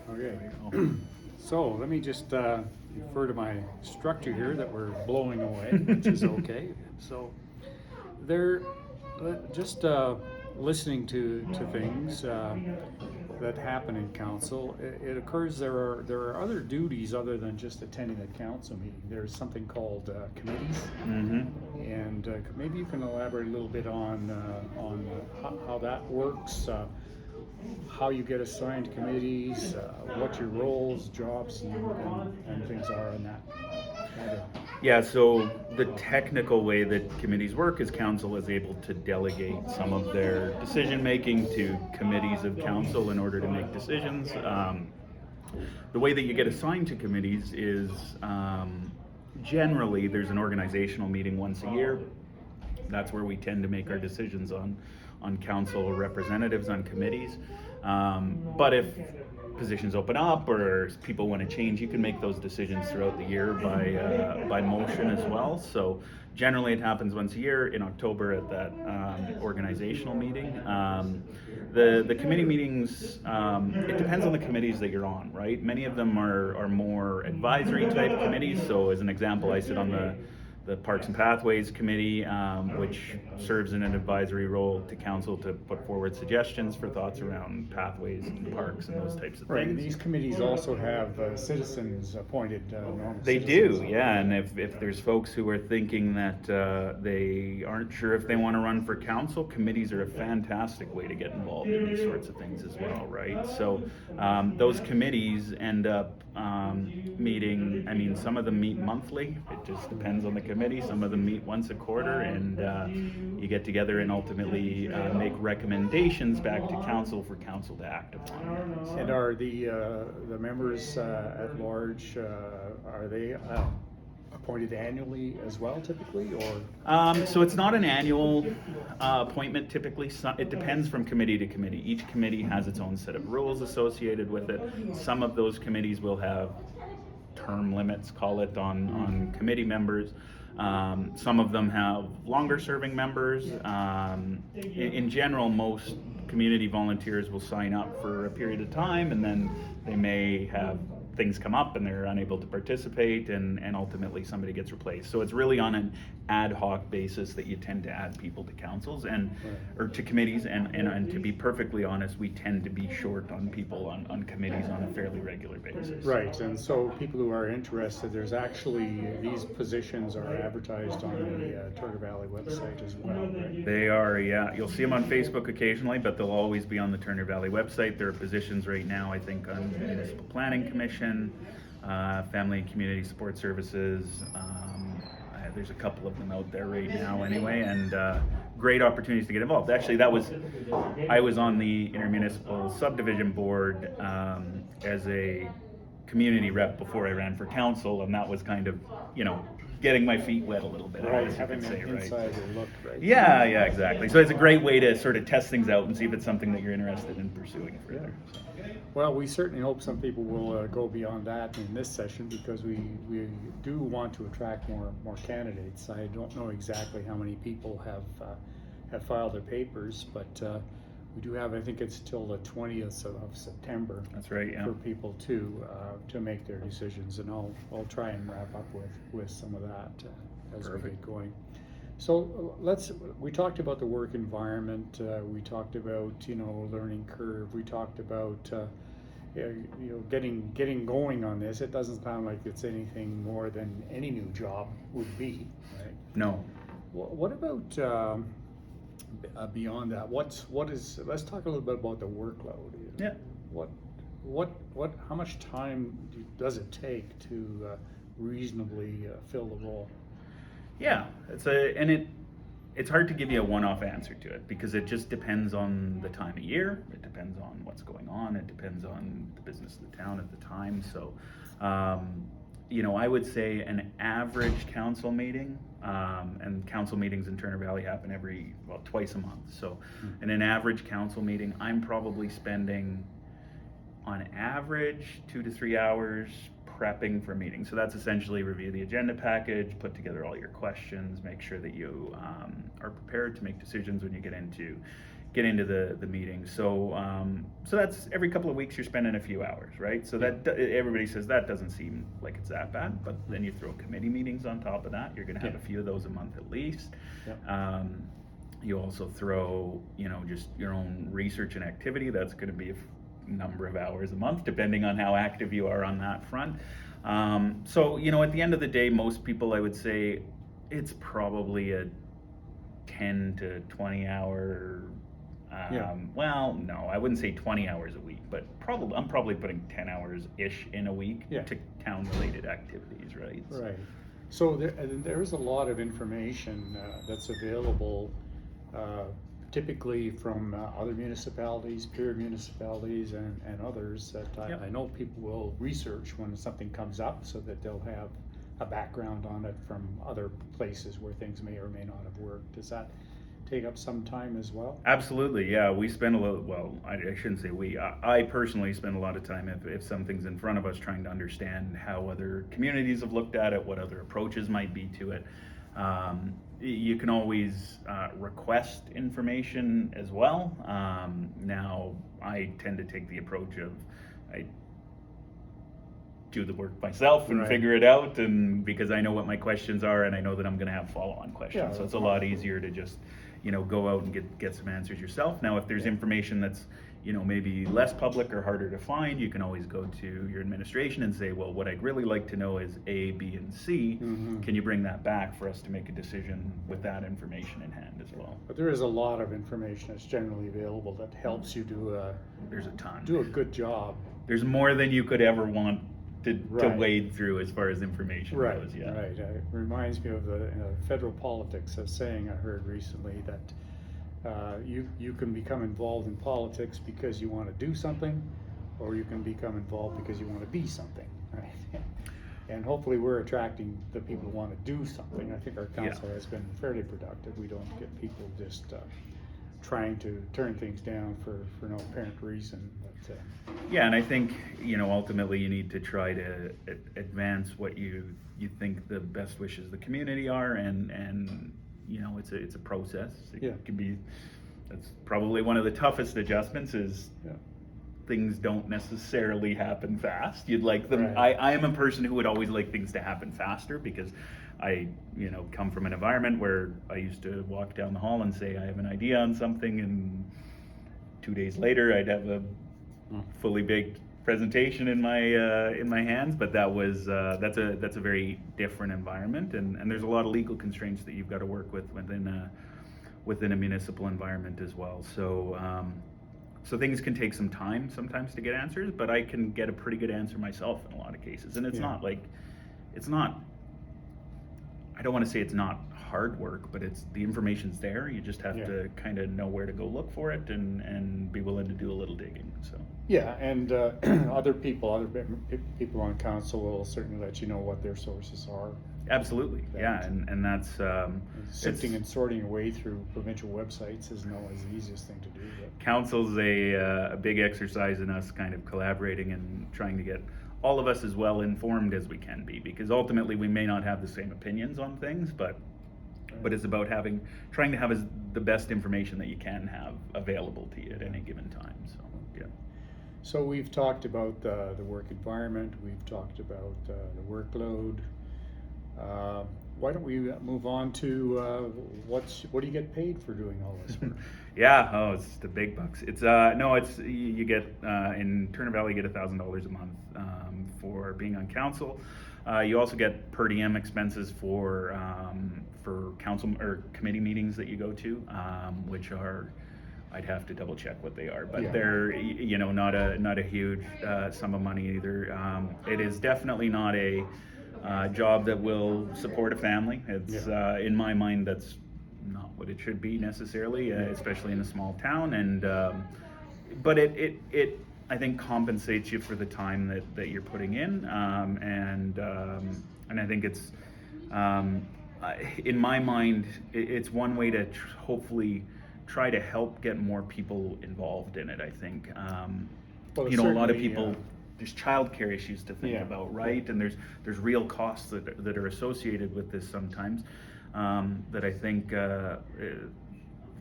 Okay, so let me just refer to my structure here that we're blowing away, which is okay. So they're just listening to things that happen in council. It occurs there are other duties other than just attending the council meeting. There's something called committees, and maybe you can elaborate a little bit on how that works. How you get assigned committees, what your roles, jobs, and things are in that. Yeah, so the technical way that committees work is council is able to delegate some of their decision making to committees of council in order to make decisions. The way that you get assigned to committees is generally there's an organizational meeting once a year. That's where we tend to make our decisions on council representatives on committees. But if positions open up or people want to change, you can make those decisions throughout the year by motion as well. So generally it happens once a year in October at that organizational meeting. The committee meetings, it depends on the committees that you're on, right? Many of them are more advisory type committees. So as an example, I sit on the Parks and Pathways Committee, which serves in an advisory role to council to put forward suggestions for thoughts around pathways and parks and those types of Right, and things. these committees also have citizens appointed. They do, yeah, and if there's folks who are thinking that they aren't sure if they want to run for council, committees are a fantastic way to get involved in these sorts of things as well, right? So those committees end up meeting, I mean, some of them meet monthly, it just depends on the committee. Some of them meet once a quarter, and you get together and ultimately make recommendations back to council for council to act upon. So. And are the members at large, are they appointed annually as well typically, or? So it's not an annual appointment typically. It depends from committee to committee. Each committee has its own set of rules associated with it. Some of those committees will have term limits, call it, on committee members. Some of them have longer serving members. In general, most community volunteers will sign up for a period of time, and then they may have things come up and they're unable to participate, and ultimately somebody gets replaced. So it's really on an ad hoc basis that you tend to add people to councils or to committees, and to be perfectly honest, we tend to be short on people on committees on a fairly regular basis. Right, and so people who are interested, there's actually, these positions are advertised on the Turner Valley website as well, right? They are, yeah. You'll see them on Facebook occasionally, but they'll always be on the Turner Valley website. There are positions right now, I think, on the Municipal Planning Commission, Family and Community Support Services. There's a couple of them out there right now anyway, and great opportunities to get involved. Actually, I was on the Intermunicipal Subdivision Board as a community rep before I ran for council, and that was kind of, getting my feet wet a little bit. Right, having an insider look, right? Yeah, exactly. So it's a great way to sort of test things out and see if it's something that you're interested in pursuing further. So. Well, we certainly hope some people will go beyond that in this session, because we do want to attract more candidates. I don't know exactly how many people have filed their papers, but we do have, I think it's till the 20th of September. That's right, yeah. For people to make their decisions, and I'll try and wrap up with some of that as we get going. So we talked about the work environment, we talked about, learning curve, we talked about, getting going on this. It doesn't sound like it's anything more than any new job would be, right? No. What about, beyond that, let's talk a little bit about the workload. Yeah. How much time does it take to reasonably fill the role? Yeah, it's hard to give you a one-off answer to it, because it just depends on the time of year. It depends on what's going on. It depends on the business of the town at the time. So, I would say an average council meeting, and council meetings in Turner Valley happen twice a month. So in an average council meeting, I'm probably spending on average 2 to 3 hours prepping for meetings. So that's essentially review the agenda package, put together all your questions, make sure that you are prepared to make decisions when you get into get into the meetings. So so that's every couple of weeks you're spending a few hours, right? So that everybody says that doesn't seem like it's that bad, but then you throw committee meetings on top of that. You're going to have a few of those a month at least. You also throw, you know, just your own research and activity. That's going to be a number of hours a month, depending on how active you are on that front. So, you know, at the end of the day, most people, I would say, it's probably a 10 to 20 hour. Well, no, I wouldn't say 20 hours a week, but I'm probably putting 10 hours ish in a week to town-related activities, right? Right. So there is a lot of information that's available, typically from other municipalities, peer municipalities, and others that I know people will research when something comes up, so that they'll have a background on it from other places where things may or may not have worked. Does that take up some time as well? Absolutely, yeah. We spend a lot, well, I shouldn't say we, I personally spend a lot of time if something's in front of us, trying to understand how other communities have looked at it, what other approaches might be to it. You can always request information as well. Now, I tend to take the approach of, I do the work myself and figure it out, and because I know what my questions are and I know that I'm going to have follow-on questions. So it's a lot easier to just, you know, go out and get some answers yourself. Now, if there's information that's, you know, maybe less public or harder to find, you can always go to your administration and say, well, what I'd really like to know is A, B, and C. Can you bring that back for us to make a decision with that information in hand as well? But there is a lot of information that's generally available that helps you there's a ton. Do a good job. There's more than you could ever want to wade through as far as information goes. Yeah. Right. It reminds me of the federal politics, a saying I heard recently that you can become involved in politics because you want to do something, or you can become involved because you want to be something. Right. And hopefully we're attracting the people who want to do something. I think our council has been fairly productive. We don't get people just trying to turn things down for no apparent reason. But, yeah, and I think, you know, ultimately you need to try to advance what you think the best wishes of the community are, and you know, it's a process. It can be, that's probably one of the toughest adjustments is things don't necessarily happen fast. You'd like them. I am a person who would always like things to happen faster, because I, you know, come from an environment where I used to walk down the hall and say I have an idea on something, and 2 days later I'd have a fully baked presentation in my hands. But that was that's a very different environment, and there's a lot of legal constraints that you've got to work with within a municipal environment as well. So so things can take some time sometimes to get answers, but I can get a pretty good answer myself in a lot of cases. And it's not like, it's not, I don't want to say it's not hard work, but it's, the information's there. You just have to kind of know where to go look for it, and be willing to do a little digging. So and other people on council will certainly let you know what their sources are. Absolutely, and that's sifting and sorting your way through provincial websites isn't always the easiest thing to do. But council's a big exercise in us kind of collaborating and trying to get all of us as well informed as we can be, because ultimately we may not have the same opinions on things, but it's about trying to have the best information that you can have available to you at any given time. So So we've talked about the work environment, we've talked about the workload. Why don't we move on to what do you get paid for doing all this work? It's the big bucks. It's you get in Turner Valley, you get $1,000 a month for being on council. You also get per diem expenses for council or committee meetings that you go to, which are, I'd have to double check what they are, but they're, you know, not a huge sum of money either. It is definitely not a job that will support a family. It's in my mind, that's not what it should be necessarily, especially in a small town. And but it I think compensates you for the time that you're putting in, and I think it's in my mind it's one way to hopefully try to help get more people involved in it. I think you know, a lot of people, there's childcare issues to think about, right? And there's real costs that are associated with this sometimes, that I think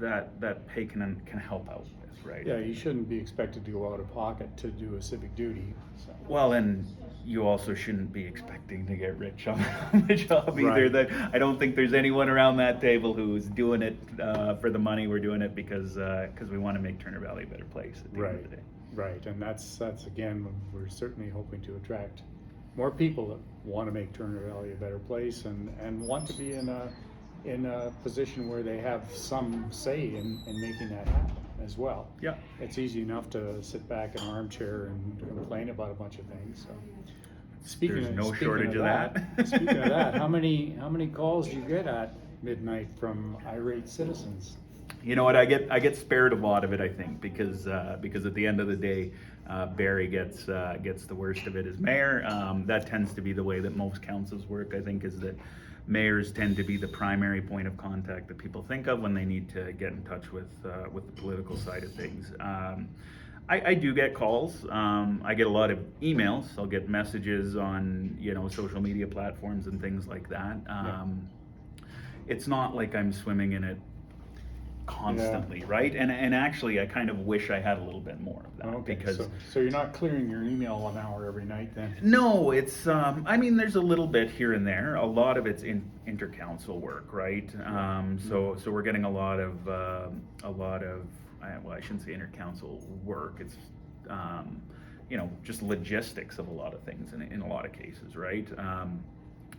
that pay can help out with, right? Yeah, you shouldn't be expected to go out of pocket to do a civic duty, so. Well, and you also shouldn't be expecting to get rich on the job either. Right. That I don't think there's anyone around that table who's doing it for the money. We're doing it because we want to make Turner Valley a better place at the end of the day. Right, and that's again, we're certainly hoping to attract more people that want to make Turner Valley a better place and want to be in a position where they have some say in making that happen as well. Yeah. It's easy enough to sit back in an armchair and complain about a bunch of things, so. There's no shortage of that. Speaking of that, how many calls do you get at midnight from irate citizens? You know what? I get spared a lot of it, I think, because at the end of the day, Barry gets the worst of it as mayor. That tends to be the way that most councils work. I think is that mayors tend to be the primary point of contact that people think of when they need to get in touch with the political side of things. I do get calls. I get a lot of emails. I'll get messages on social media platforms and things like that. It's not like I'm swimming in it constantly, right? And actually, I kind of wish I had a little bit more of that. Okay, because so you're not clearing your email an hour every night then? no, it's I mean, there's a little bit here and there. A lot of it's inter-council work, right? So we're getting a lot of well, I shouldn't say inter-council work. It's just logistics of a lot of things in a lot of cases, right?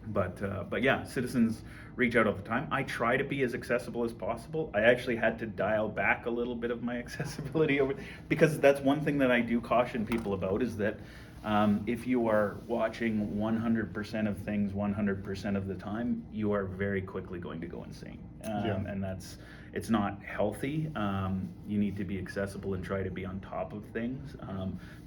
But yeah, citizens reach out all the time. I try to be as accessible as possible. I actually had to dial back a little bit of my accessibility because that's one thing that I do caution people about is that if you are watching 100% of things 100% of the time, you are very quickly going to go insane. And it's not healthy. You need to be accessible and try to be on top of things,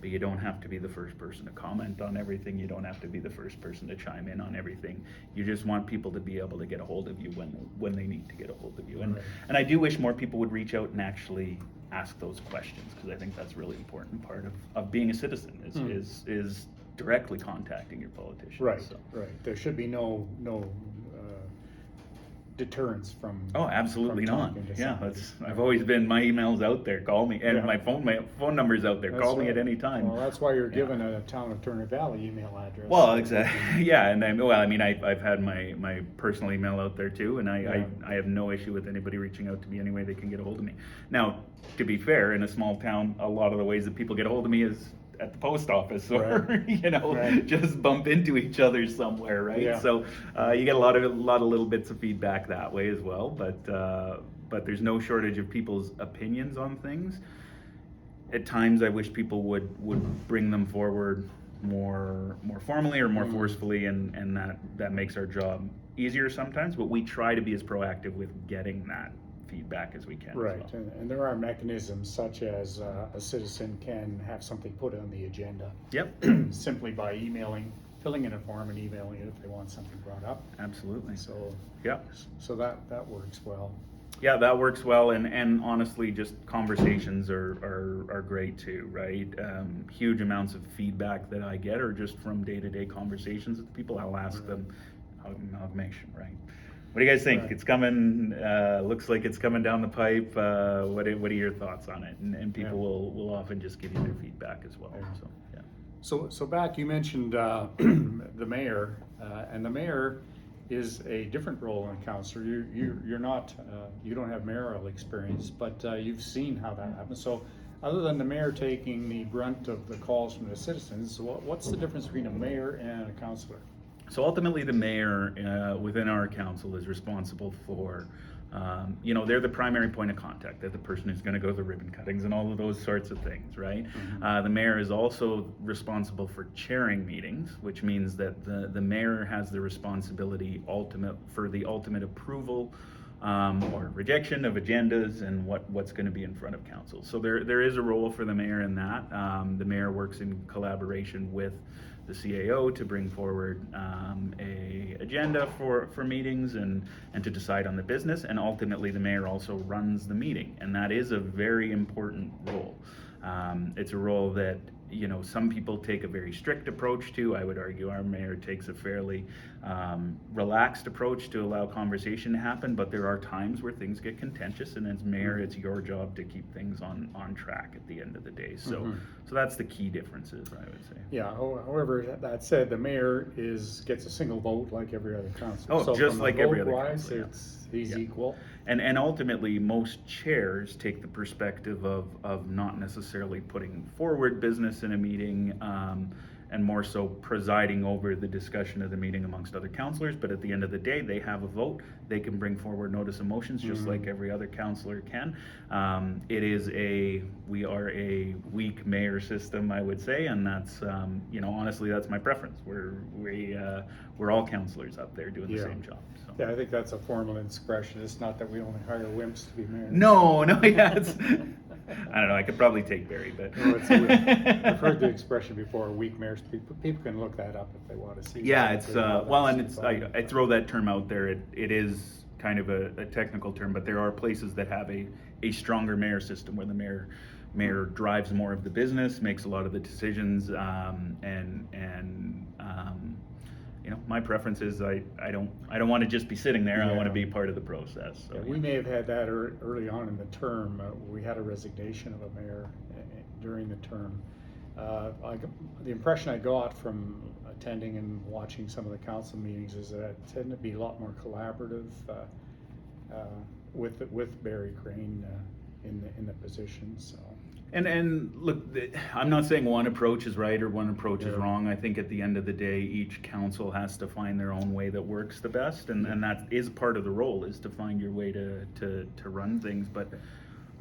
but you don't have to be the first person to comment on everything. You don't have to be the first person to chime in on everything. You just want people to be able to get a hold of you when they need to get a hold of you. And I do wish more people would reach out and actually ask those questions, because I think that's a really important part of being a citizen is directly contacting your politicians. Right, so. right. There should be no deterrence from. Oh, absolutely from not. talking to Yeah, somebody. I've always been, my email's out there, call me, and my phone number's out there, That's call me right. at any time. Well, that's why you're given a town of Turner Valley email address. Well, exactly. Yeah, and I've had my personal email out there too, and I have no issue with anybody reaching out to me any way they can get a hold of me. Now, to be fair, in a small town, a lot of the ways that people get a hold of me is at the post office, or Right. just bump into each other somewhere, right? Yeah. So you get a lot of little bits of feedback that way as well. But there's no shortage of people's opinions on things. At times, I wish people would bring them forward more formally or more forcefully, and that makes our job easier sometimes. But we try to be as proactive with getting that feedback as we can. Right, as well. and there are mechanisms such as a citizen can have something put on the agenda. Yep. Simply by filling in a form and emailing it if they want something brought up. Absolutely. So that works well. Yeah, that works well, and honestly, just conversations are great too, right? Huge amounts of feedback that I get are just from day-to-day conversations with people. I'll ask them, amalgamation, right? What do you guys think? Right. It's coming, looks like it's coming down the pipe. What are your thoughts on it? And people will often just give you their feedback as well. Yeah. So, yeah. So back, you mentioned the mayor, and the mayor is a different role in council. You're not, you don't have mayoral experience, but you've seen how that happens. So other than the mayor taking the brunt of the calls from the citizens, what's the difference between a mayor and a councillor? So ultimately, the mayor within our council is responsible for, they're the primary point of contact. They're the person who's going to go to the ribbon cuttings and all of those sorts of things, right? Mm-hmm. The mayor is also responsible for chairing meetings, which means that the mayor has the responsibility for the ultimate approval or rejection of agendas and what's going to be in front of council. So there is a role for the mayor in that. The mayor works in collaboration with the CAO to bring forward a agenda for meetings and to decide on the business, and ultimately the mayor also runs the meeting, and that is a very important role. It's a role that some people take a very strict approach to. I would argue our mayor takes a fairly relaxed approach to allow conversation to happen, but there are times where things get contentious, and as mayor, it's your job to keep things on track at the end of the day. So that's the key differences, I would say. Yeah, however, that said, the mayor gets a single vote like every other councillor. Oh, So just from a like every other vote-wise, councillor, he's Yeah. equal. And ultimately, most chairs take the perspective of not necessarily putting forward business in a meeting, and more so presiding over the discussion of the meeting amongst other councillors. But at the end of the day, they have a vote. They can bring forward notice of motions just like every other councillor can. We are a weak mayor system, I would say, and that's honestly, that's my preference. We're all councillors up there doing the same job. So. Yeah, I think that's a formal expression. It's not that we only hire wimps to be mayors. No, yeah, I don't know. I could probably take Barry, but I've heard the expression before. Weak mayors. People can look that up if they want to see. Yeah, it's I throw that term out there. It is kind of a technical term, but there are places that have a stronger mayor system where the mayor drives more of the business, makes a lot of the decisions, my preference is I don't want to just be sitting there. I want to be part of the process. So, we may have had that early on in the term. We had a resignation of a mayor during the term. The impression I got from attending and watching some of the council meetings is that it tended to be a lot more collaborative with Barry Crane in the position. So. And look, I'm not saying one approach is right or one approach is wrong. I think at the end of the day, each council has to find their own way that works the best, and that is part of the role, is to find your way to run things. But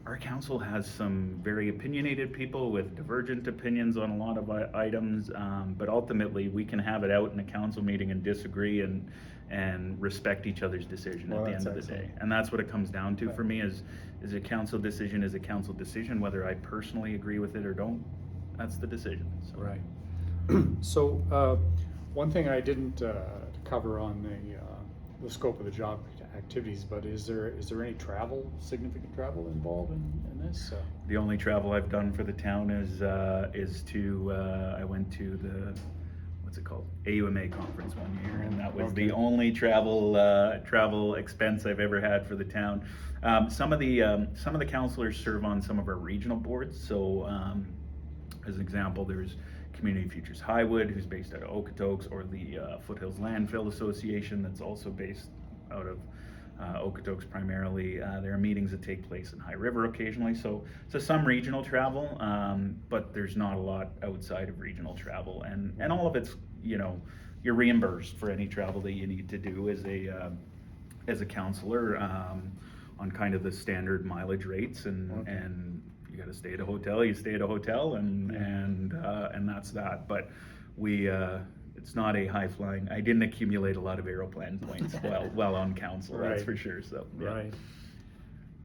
our council has some very opinionated people with divergent opinions on a lot of items, but ultimately we can have it out in a council meeting and disagree and respect each other's decision at the end of the day. And that's what it comes down to for me is a council decision is a council decision, whether I personally agree with it or don't. That's the decision. So. Right. So one thing I didn't cover on the scope of the job activities, but is there any significant travel involved in this? The only travel I've done for the town is I went to the what's it called, AUMA conference one year, and that was the only travel expense I've ever had for the town. Some of the councillors serve on some of our regional boards. So as an example, there's Community Futures Highwood, who's based out of Okotoks, or the Foothills Landfill Association, that's also based out of Okotoks primarily. There are meetings that take place in High River occasionally, so some regional travel, but there's not a lot outside of regional travel, and all of it's, you're reimbursed for any travel that you need to do as a councillor on kind of the standard mileage rates, and you got to stay at a hotel. You stay at a hotel, and that's that. But it's not a high flying. I didn't accumulate a lot of aeroplan points while on council. That's for sure. So yeah. Right.